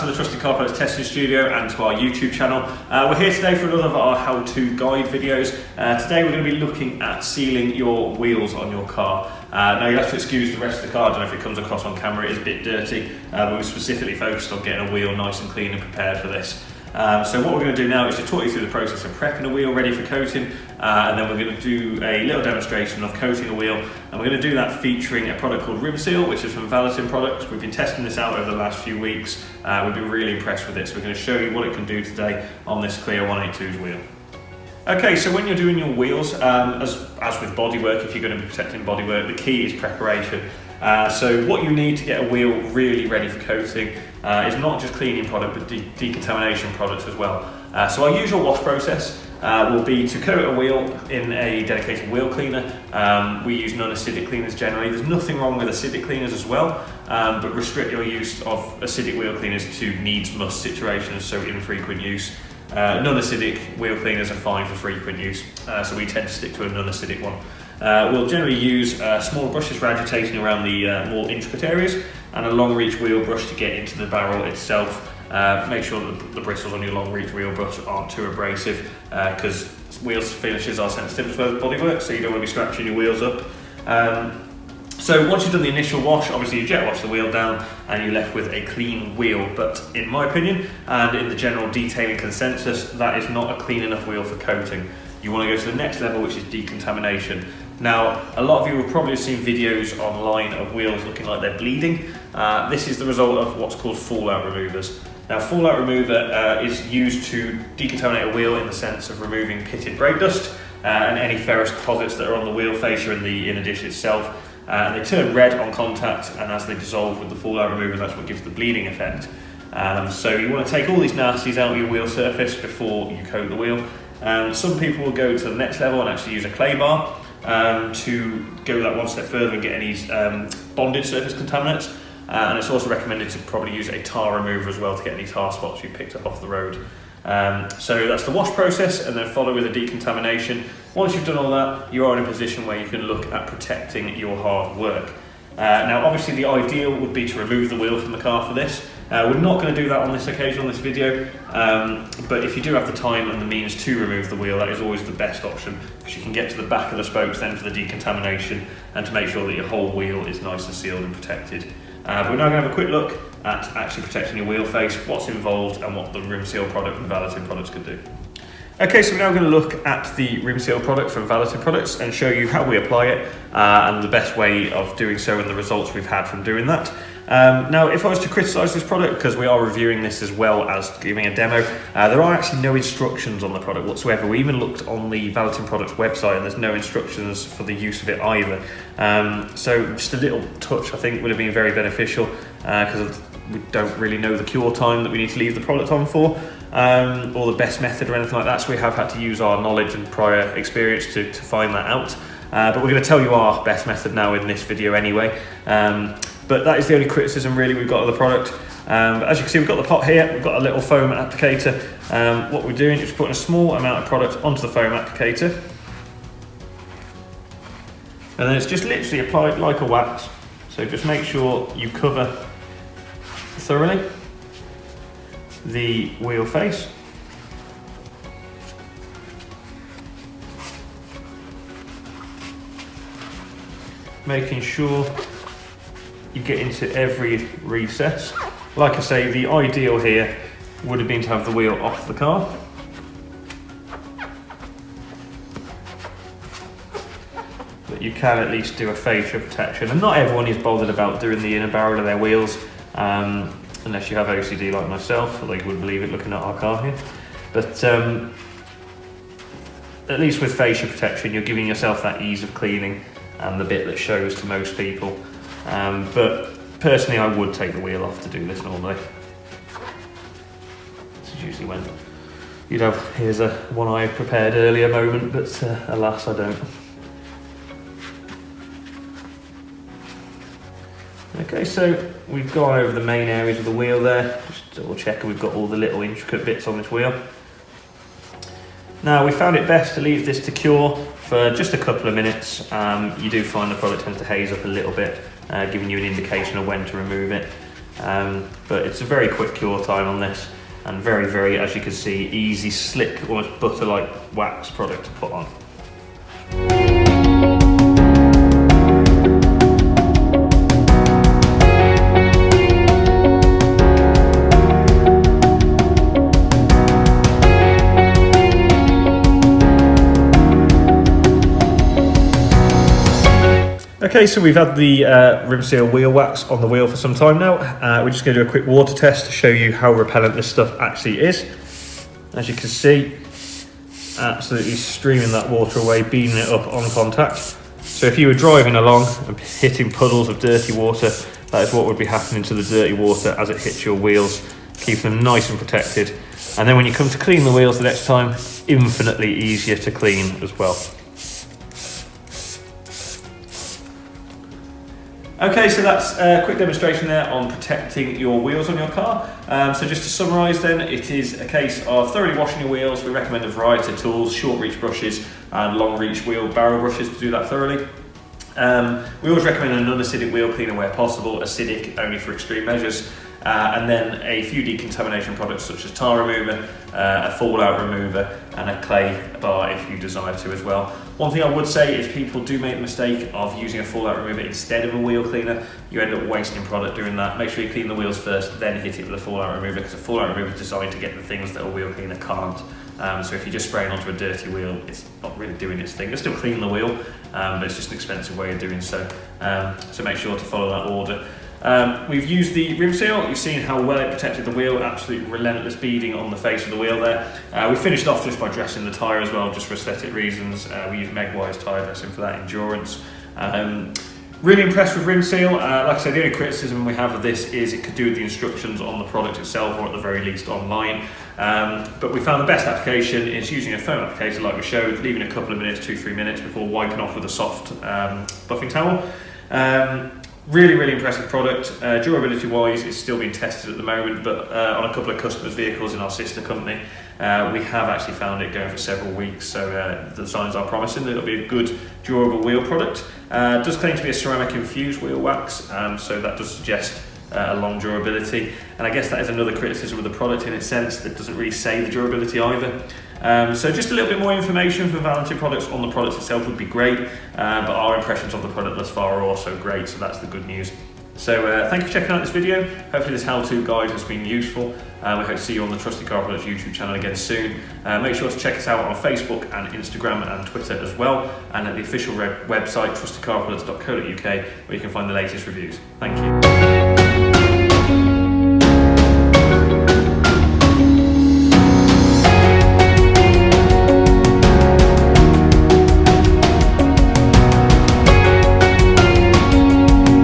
to the Trusted Car Products Testing Studio and to our YouTube channel. We're here today for another of our how-to guide videos. Today we're going to be looking at sealing your wheels on your car. Now you'll have to excuse the rest of the car, I don't know if it comes across on camera, it is a bit dirty, but we're specifically focused on getting a wheel nice and clean and prepared for this. So what we're going to do now is to talk you through the process of prepping a wheel ready for coating, and then we're going to do a little demonstration of coating a wheel, and we're going to do that featuring a product called Rimseal, which is from Valeting Products. We've been testing this out over the last few weeks. We've been really impressed with it, so we're going to show you what it can do today on this Clio 182's wheel. Okay, so when you're doing your wheels, as with bodywork, if you're going to be protecting bodywork, the key is preparation. So what you need to get a wheel really ready for coating is not just cleaning product, but decontamination products as well. So our usual wash process will be to coat a wheel in a dedicated wheel cleaner. We use non-acidic cleaners generally. There's nothing wrong with acidic cleaners as well, but restrict your use of acidic wheel cleaners to needs-must situations, so infrequent use. Non-acidic wheel cleaners are fine for frequent use, so we tend to stick to a non-acidic one. We'll generally use smaller brushes for agitating around the more intricate areas, and a long reach wheel brush to get into the barrel itself. Make sure that the bristles on your long reach wheel brush aren't too abrasive, because wheels finishes are sensitive as well as bodywork, so you don't want to be scratching your wheels up. So once you've done the initial wash, obviously you jet wash the wheel down and you're left with a clean wheel, but in my opinion, and in the general detailing consensus, that is not a clean enough wheel for coating. You want to go to the next level, which is decontamination. Now, a lot of you will probably have seen videos online of wheels looking like they're bleeding. This is the result of what's called fallout removers. Now, fallout remover is used to decontaminate a wheel in the sense of removing pitted brake dust and any ferrous deposits that are on the wheel fascia and the inner dish itself. And they turn red on contact, and as they dissolve with the fallout remover, that's what gives the bleeding effect. So you want to take all these nasties out of your wheel surface before you coat the wheel. Some people will go to the next level and actually use a clay bar to go that one step further and get any bonded surface contaminants. And it's also recommended to probably use a tar remover as well to get any tar spots you picked up off the road. So that's the wash process, and then follow with the decontamination. Once you've done all that, you are in a position where you can look at protecting your hard work. Now obviously the ideal would be to remove the wheel from the car for this. We're not going to do that on this occasion, on this video, but if you do have the time and the means to remove the wheel, that is always the best option, because you can get to the back of the spokes then for the decontamination and to make sure that your whole wheel is nice and sealed and protected. But we're now going to have a quick look at actually protecting your wheel face, what's involved and what the Rimseal product and Valeting products could do. Okay, so we're now going to look at the Rimseal product from Valeting Products and show you how we apply it and the best way of doing so and the results we've had from doing that. Now, if I was to criticise this product, because we are reviewing this as well as giving a demo, there are actually no instructions on the product whatsoever. We even looked on the Valeting Products website and there's no instructions for the use of it either. So just a little touch I think would have been very beneficial, because we don't really know the cure time that we need to leave the product on for, or the best method or anything like that, so we have had to use our knowledge and prior experience to find that out. But we're going to tell you our best method now in this video anyway. But that is the only criticism really we've got of the product. As you can see, we've got the pot here, we've got a little foam applicator. What we're doing is putting a small amount of product onto the foam applicator, and then it's just literally applied like a wax. So just make sure you cover thoroughly the wheel face. Making sure you get into every recess. Like I say, the ideal here would have been to have the wheel off the car. But you can at least do a fascia protection, and not everyone is bothered about doing the inner barrel of their wheels, unless you have OCD like myself, although you wouldn't believe it looking at our car here. But at least with fascia protection, you're giving yourself that ease of cleaning and the bit that shows to most people. But personally, I would take the wheel off to do this normally. This is usually when you'd have, here's a one I prepared earlier moment, but alas, I don't. Okay, so we've gone over the main areas of the wheel there. Just double check we've got all the little intricate bits on this wheel. Now, we found it best to leave this to cure for just a couple of minutes. You do find the product tends to haze up a little bit, giving you an indication of when to remove it. But it's a very quick cure time on this, and very, as you can see, easy, slick, almost butter-like wax product to put on. Okay, so we've had the Rimseal wheel wax on the wheel for some time now. We're just going to do a quick water test to show you how repellent this stuff actually is. As you can see, absolutely streaming that water away, beaming it up on contact. So if you were driving along and hitting puddles of dirty water, that is what would be happening to the dirty water as it hits your wheels, keeping them nice and protected. And then when you come to clean the wheels the next time, infinitely easier to clean as well. Okay, so that's a quick demonstration there on protecting your wheels on your car. So just to summarise then, it is a case of thoroughly washing your wheels. We recommend a variety of tools, short reach brushes and long reach wheel barrel brushes to do that thoroughly. We always recommend a non-acidic wheel cleaner where possible, acidic only for extreme measures. And then a few decontamination products such as tar remover, a fallout remover and a clay bar if you desire to as well. One thing I would say is people do make the mistake of using a fallout remover instead of a wheel cleaner. You end up wasting product doing that. Make sure you clean the wheels first, then hit it with a fallout remover, because a fallout remover is designed to get the things that a wheel cleaner can't. So if you just spray it onto a dirty wheel, it's not really doing its thing. It'll still clean the wheel, but it's just an expensive way of doing so. So make sure to follow that order. We've used the Rimseal. You've seen how well it protected the wheel, absolute relentless beading on the face of the wheel there. We finished off just by dressing the tyre as well, just for aesthetic reasons. We used Megwise tyre dressing for that endurance. Really impressed with Rimseal. Like I said, the only criticism we have of this is it could do with the instructions on the product itself, or at the very least online. But we found the best application is using a foam applicator like we showed, leaving a couple of minutes, 2-3 minutes before wiping off with a soft buffing towel. Really impressive product. Durability wise, it's still being tested at the moment, but on a couple of customers' vehicles in our sister company, we have actually found it going for several weeks, so the signs are promising that it'll be a good durable wheel product. It does claim to be a ceramic infused wheel wax, so that does suggest a long durability, and I guess that is another criticism of the product in its sense that doesn't really say the durability either. So just a little bit more information from Valeting Products on the product itself would be great, but our impressions of the product thus far are also great, so that's the good news. So thank you for checking out this video. Hopefully this how-to guide has been useful. We hope to see you on the Trusted Car Products YouTube channel again soon. Make sure to check us out on Facebook and Instagram and Twitter as well, and at the official website trustedcarproducts.co.uk, where you can find the latest reviews. Thank you.